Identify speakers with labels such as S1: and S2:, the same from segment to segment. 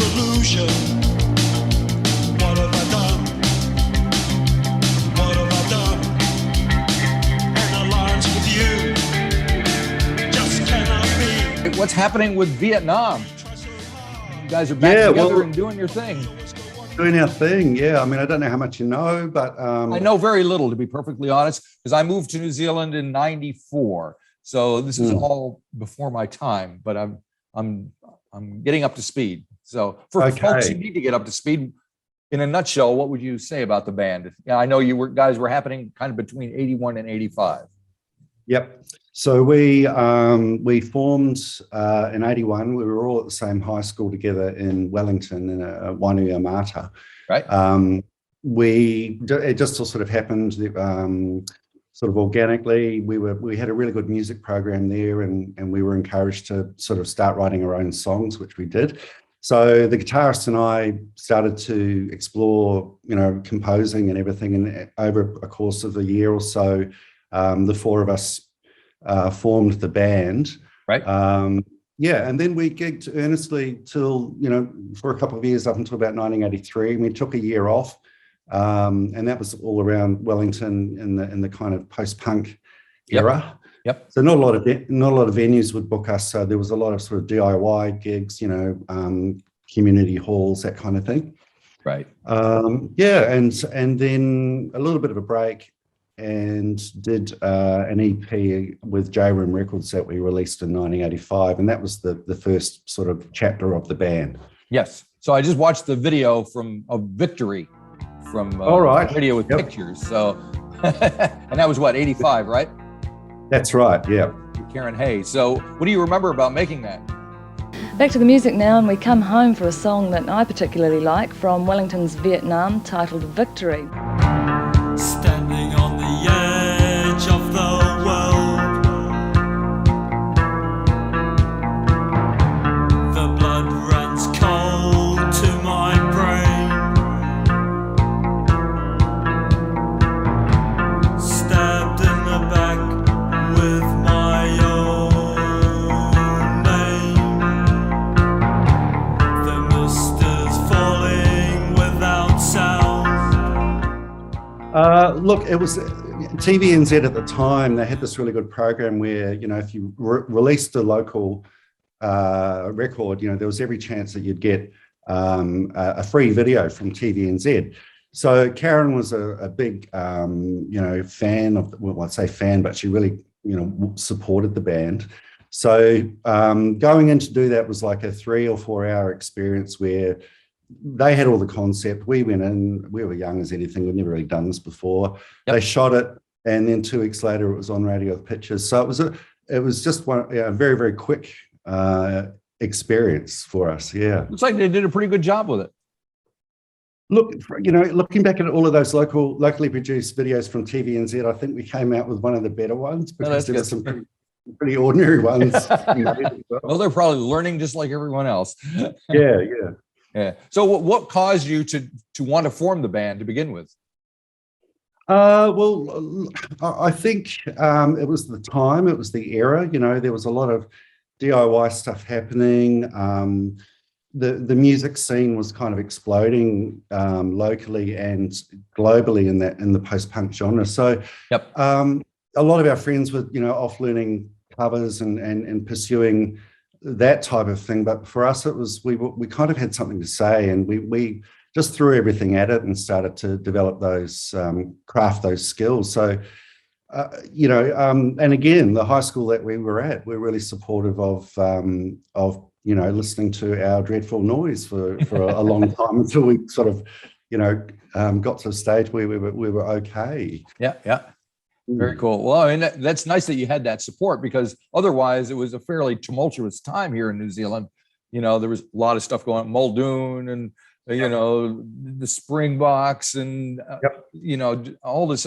S1: illusion. What have I done? What have I done? An alliance with you just cannot be.
S2: What's happening with Vietnam? You guys are back together and doing your thing.
S3: Doing our thing, yeah. I mean, I don't know how much you know, but
S2: I know very little, to be perfectly honest, because I moved to New Zealand in '94. So this is all before my time, but I'm getting up to speed. So for folks who need to get up to speed, in a nutshell, what would you say about the band? Yeah, I know guys were happening kind of between '81 and '85.
S3: Yep. So we formed in '81. We were all at the same high school together in Wellington in a Wainui Mata.
S2: Right.
S3: It just all sort of happened. Sort of organically, we had a really good music program there, and we were encouraged to sort of start writing our own songs, which we did. So the guitarist and I started to explore, composing and everything. And over a course of a year or so, the four of us formed the band.
S2: Right.
S3: And then we gigged earnestly till, for a couple of years up until about 1983. And we took a year off. And that was all around Wellington in the kind of post-punk era.
S2: Yep.
S3: So not a lot of venues would book us. So there was a lot of sort of DIY gigs, community halls, that kind of thing.
S2: Right.
S3: And then a little bit of a break, and did an EP with J Room Records that we released in 1985, and that was the first sort of chapter of the band.
S2: Yes. So I just watched the video of Victory from Radio with Pictures. So, and that was what, 85, right?
S3: That's right, yeah.
S2: Karen Hayes. So what do you remember about making that?
S4: Back to the music now, and we come home for a song that I particularly like from Wellington's Vietnam, titled Victory.
S1: Standing on the edge of the world, the blood runs cold to my brain. Stabbed in the back with my own name. The mist is falling without sound.
S3: Look, it was TVNZ at the time. They had this really good program where, if you released a local record, there was every chance that you'd get a free video from TVNZ. So Karen was a big, fan of, well, I'd say fan, but she really, supported the band. So going in to do that was like a 3 or 4 hour experience where they had all the concept. We went in, we were young as anything. We'd never really done this before. Yep. They shot it, and then 2 weeks later it was on Radio with Pictures. So it was just a very, very quick experience for us. Yeah.
S2: Looks like they did a pretty good job with it.
S3: Look, looking back at all of those locally produced videos from TVNZ, I think we came out with one of the better ones, because there were some pretty ordinary ones.
S2: Well, they're probably learning just like everyone else.
S3: Yeah.
S2: So what caused you to want to form the band to begin with?
S3: Well, I think it was the time, it was the era. There was a lot of DIY stuff happening. The music scene was kind of exploding locally and globally in the post-punk genre. So a lot of our friends were, off learning covers and pursuing that type of thing. But for us, it was we kind of had something to say, and we just threw everything at it and started to develop those, craft those skills. So, and again, the high school that we were at, we're really supportive of listening to our dreadful noise for a long time until we sort of, got to a stage where we were okay.
S2: Yeah. Very cool. Well, I mean, that's nice that you had that support, because otherwise it was a fairly tumultuous time here in New Zealand. There was a lot of stuff going on, Muldoon and, the Springboks and, all this,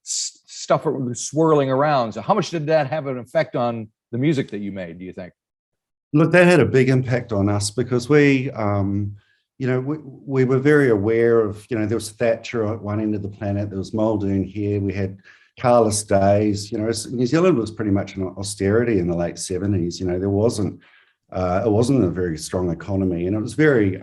S2: stuff swirling around. So how much did that have an effect on the music that you made, do you think?
S3: Look, that had a big impact on us, because we were very aware of, there was Thatcher at one end of the planet, there was Muldoon here, we had Carless Days. New Zealand was pretty much in austerity in the late 70s. There wasn't It wasn't a very strong economy, and it was very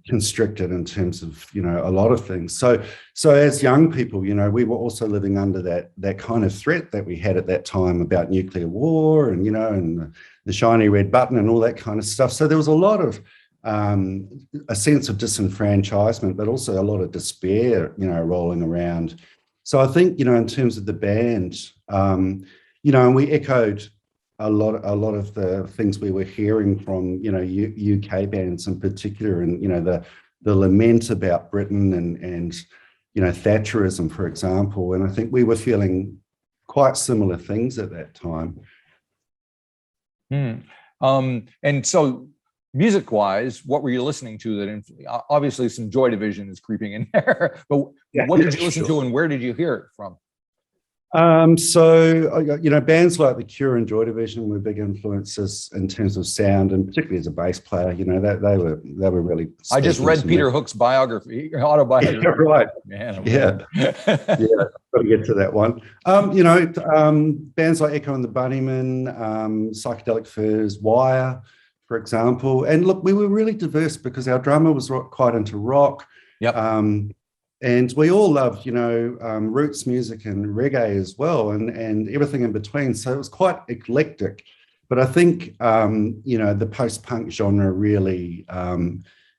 S3: constricted in terms of, a lot of things. So as young people, we were also living under that kind of threat that we had at that time about nuclear war and, and the shiny red button and all that kind of stuff. So there was a lot of a sense of disenfranchisement, but also a lot of despair, rolling around. So I think, in terms of the band, and we echoed a lot of the things we were hearing from, UK bands in particular, and, the lament about Britain and Thatcherism, for example. And I think we were feeling quite similar things at that time.
S2: And so music-wise, what were you listening to that obviously some Joy Division is creeping in there, but what did you listen to and where did you hear it from?
S3: Bands like The Cure and Joy Division were big influences in terms of sound, and particularly as a bass player, they were really.
S2: I just read Peter Hook's autobiography.
S3: Yeah, right.
S2: Man,
S3: yeah, got to get to that one. Bands like Echo and the Bunnymen, Psychedelic Furs, Wire, for example. And look, we were really diverse because our drummer was quite into rock.
S2: Yep.
S3: And we all loved, roots music and reggae as well, and everything in between. So it was quite eclectic. But I think, the post-punk genre really,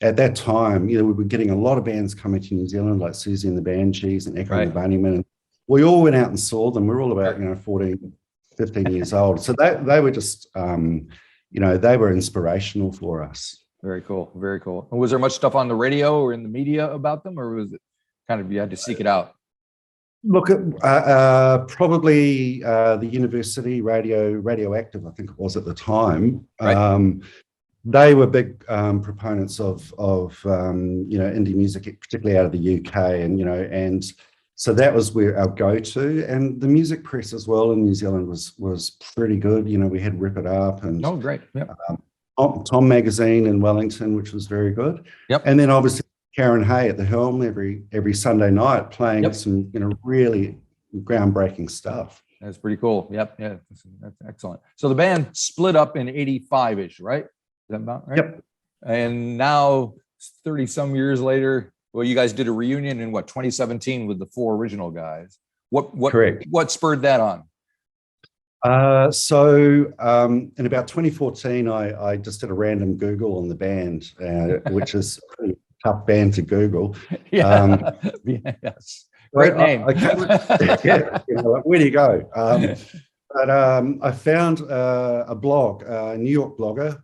S3: at that time, we were getting a lot of bands coming to New Zealand, like Susie and the Banshees and Echo and the Bunnymen. And we all went out and saw them. We were all about, 14, 15 years old. So they were just, they were inspirational for us.
S2: Very cool. Very cool. And was there much stuff on the radio or in the media about them, or was it kind of, you had to seek it out?
S3: Look, probably the university Radioactive, I think it was at the time.
S2: Right.
S3: They were big proponents of indie music, particularly out of the UK, and so that was where our go-to. And the music press as well in New Zealand was pretty good. We had Rip It Up and
S2: great. Yep.
S3: Tom magazine in Wellington, which was very good.
S2: Yep.
S3: And then obviously Karen Hay at the helm every Sunday night playing some really groundbreaking stuff.
S2: That's pretty cool. Yep. Yeah, that's excellent. So the band split up in 85-ish, right? Is that about right?
S3: Yep.
S2: And now 30 some years later, well, you guys did a reunion in 2017 with the 4 original guys.
S3: Correct.
S2: What spurred that on?
S3: In about 2014, I just did a random Google on the band, which is a pretty tough band to Google.
S2: Yeah. Yes. Great name.
S3: Where do you go? But I found a blog, a New York blogger,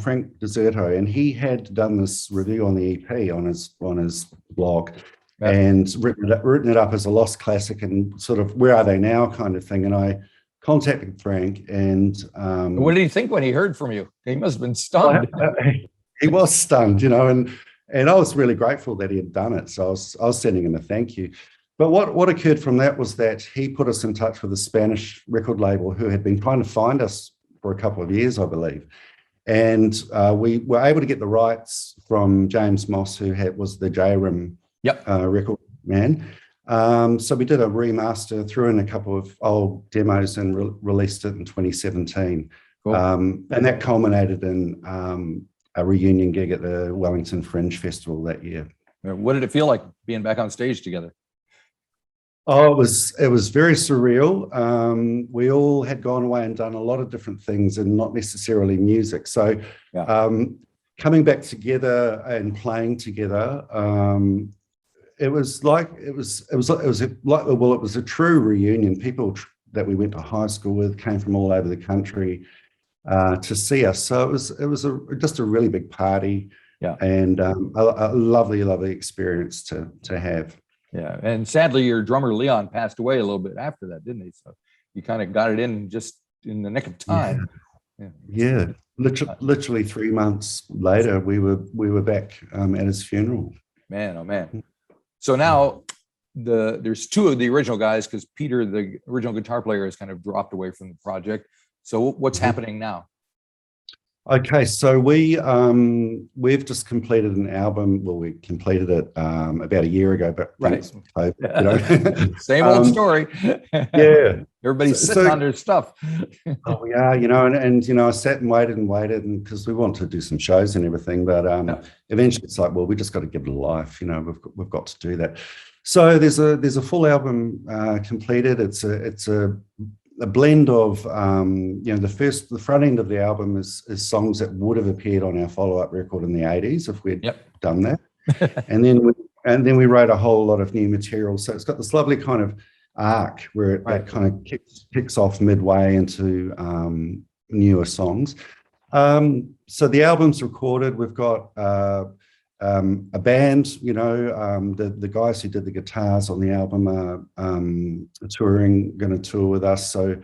S3: Frank Deserto, and he had done this review on the EP on his blog, and written it up as a lost classic and sort of where are they now kind of thing. And I contacted Frank, and
S2: what did he think when he heard from you? He must have been stunned.
S3: He was stunned, and I was really grateful that he had done it. So I was sending him a thank you. But what occurred from that was that he put us in touch with a Spanish record label who had been trying to find us for a couple of years, I believe. And we were able to get the rights from James Moss, who was the J-Rim record man. So we did a remaster, threw in a couple of old demos and released it in 2017.
S2: Cool.
S3: And that culminated in a reunion gig at the Wellington Fringe Festival that year.
S2: What did it feel like being back on stage together?
S3: Oh, it was very surreal. We all had gone away and done a lot of different things and not necessarily music. So coming back together and playing together, it was a true reunion. People that we went to high school with came from all over the country to see us. So it was just a really big party, and a lovely experience to have.
S2: Yeah, and sadly, your drummer Leon passed away a little bit after that, didn't he? So you kind of got it in just in the nick of time.
S3: Yeah. Literally 3 months later, we were back at his funeral.
S2: Man, oh man. So now there's 2 of the original guys because Peter, the original guitar player, has kind of dropped away from the project. So what's happening now?
S3: Okay, so we've just completed an album. Well, we completed it about a year ago, but
S2: Right.
S3: thanks, COVID,
S2: Same old story.
S3: Yeah.
S2: Everybody's sitting on their stuff.
S3: Oh, we are, and I sat and waited and because we want to do some shows and everything, but eventually it's like, well, we just got to give it a life. We've got to do that. So there's a full album completed. It's a blend of the front end of the album is songs that would have appeared on our follow-up record in the 80s if we'd done that. and then we wrote a whole lot of new material. So it's got this lovely kind of arc where it kind of kicks off midway into newer songs. So the album's recorded. We've got a band, the guys who did the guitars on the album are going to tour with us. So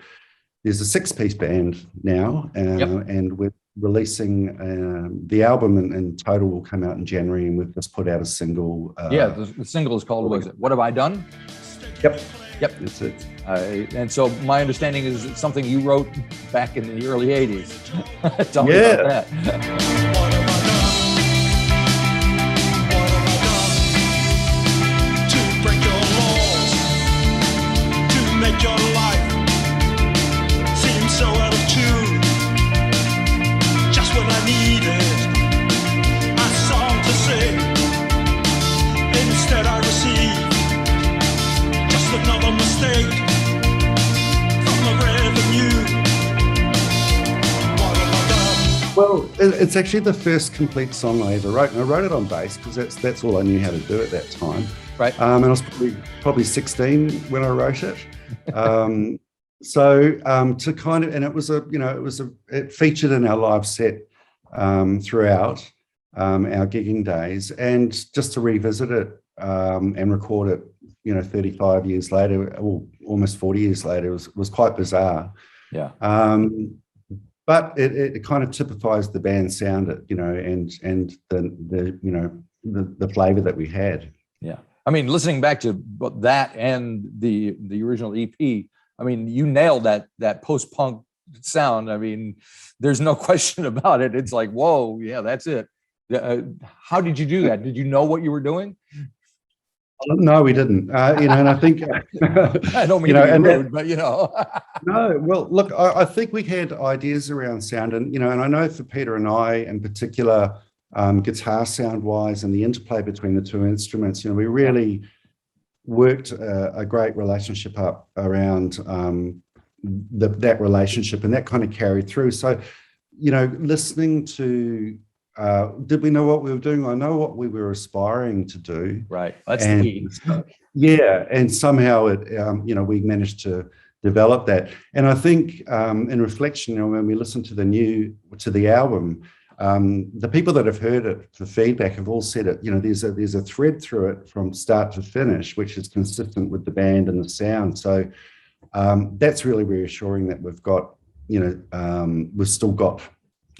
S3: there's a 6-piece band now, and we're releasing the album in total will come out in January, and we've just put out a single.
S2: The single is called, What Have I Done?
S3: Yep, that's it.
S2: And so my understanding is it's something you wrote back in the early 80s. Tell me about that.
S1: What have I done? To break your laws, to make your life seem so out of tune. Just when I needed a song to sing, instead I received just another mistake from the revenue. What have I done?
S3: Well, it's actually the first complete song I ever wrote, and I wrote it on bass because that's all I knew how to do at that time.
S2: Right.
S3: And I was probably 16 when I wrote it. So to kind of, and it was it featured in our live set throughout our gigging days, and just to revisit it and record it, 35 years later, or almost 40 years later, was quite bizarre.
S2: Yeah.
S3: But it kind of typifies the band sound, and the flavor that we had.
S2: Yeah. I mean, listening back to that and the original EP, I mean, you nailed that post-punk sound. I mean, there's no question about it. It's like, whoa, yeah, that's it. How did you do that? Did you know what you were doing?
S3: No, we didn't. And I think
S2: I don't mean to be rude, but
S3: No, well, look, I think we had ideas around sound, and I know for Peter and I in particular, guitar sound wise, and the interplay between the two instruments, we really worked a great relationship up around that relationship, and that kind of carried through. So, listening to. Did we know what we were doing? I know what we were aspiring to do.
S2: Right, that's the key.
S3: Yeah, and somehow it, we managed to develop that. And I think, in reflection, when we listen to the album, the people that have heard it, the feedback have all said it. There's a thread through it from start to finish, which is consistent with the band and the sound. So that's really reassuring that we've got, we've still got.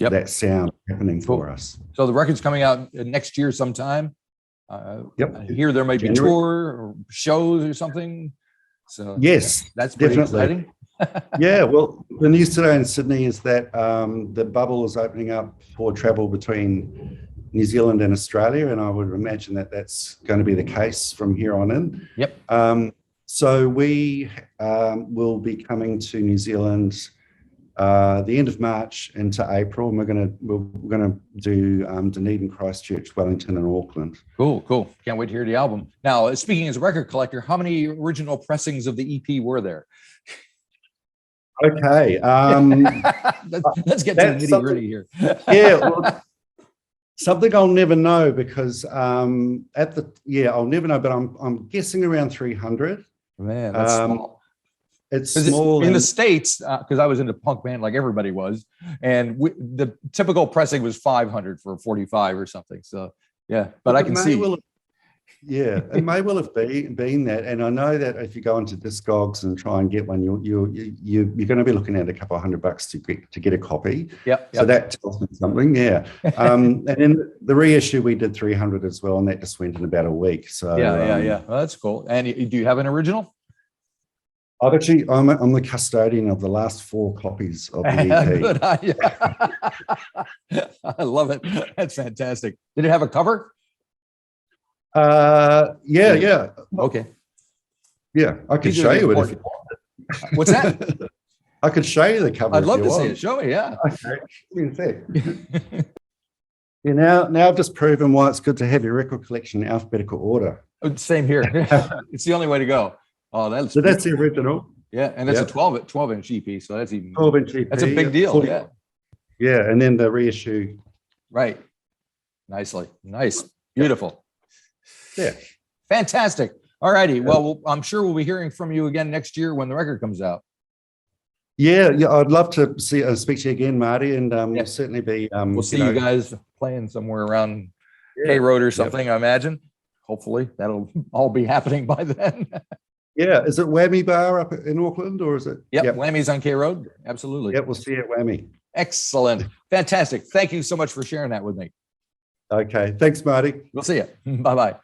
S3: That sound happening for us.
S2: So the record's coming out next year sometime. I hear there might be
S3: January.
S2: tour or shows or something. So
S3: yes,
S2: that's pretty
S3: definitely
S2: exciting.
S3: Yeah, well, the news today in Sydney is that the bubble is opening up for travel between New Zealand and Australia, and I would imagine that that's going to be the case from here on in.
S2: Yep.
S3: So we will be coming to New Zealand the end of March into April, and we're gonna do Dunedin, Christchurch, Wellington, and Auckland.
S2: Cool. Can't wait to hear the album. Now, speaking as a record collector, how many original pressings of the EP were there?
S3: Okay.
S2: Let's get to the nitty gritty here.
S3: Yeah. Well, something I'll never know because I'll never know, but I'm guessing around 300.
S2: Man, that's small.
S3: It's small
S2: in the States, because I was in a punk band like everybody was, and the typical pressing was 500 for a 45 or something. So yeah, but I can see.
S3: It may well have been that, and I know that if you go into Discogs and try and get one, you're going to be looking at a couple of $100 to get a copy.
S2: Yep.
S3: So that tells me something. Yeah. And then the reissue we did 300 as well, and that just went in about a week. So
S2: yeah. Well, that's cool. And do you have an original?
S3: I'm the custodian of the last 4 copies of the EP.
S2: Good. I love it. That's fantastic. Did it have a cover?
S3: Yeah.
S2: Okay.
S3: Yeah, I could
S2: These are
S3: show
S2: the
S3: you it.
S2: important- What's that?
S3: I could show you the cover.
S2: I'd
S3: if
S2: love
S3: you
S2: to see
S3: want.
S2: it. Show me. Yeah.
S3: Okay. Give me a sec. Yeah, now I've just proven why it's good to have your record collection in alphabetical order.
S2: Same here. It's the only way to go. Oh, that's
S3: So that's the original.
S2: yeah, and it's
S3: Yep.
S2: a 12-inch EP, so that's even
S3: 12-inch EP.
S2: that's a big deal.
S3: 40
S2: Yeah,
S3: Yeah, and then the reissue.
S2: right. Nicely, nice, beautiful,
S3: Yeah.
S2: fantastic. All righty. Well, I'm sure we'll be hearing from you again next year when the record comes out.
S3: Yeah, I'd love to speak to you again, Marty, and we'll certainly be.
S2: We'll see you guys playing somewhere around K Road or something. I imagine. Hopefully, that'll all be happening by then.
S3: Yeah, is it Whammy Bar up in Auckland, or is it?
S2: Yep. Whammy's on K Road. Absolutely.
S3: Yep, we'll see you at Whammy.
S2: Excellent, fantastic. Thank you so much for sharing that with me.
S3: Okay, thanks, Marty.
S2: We'll see you. Bye bye.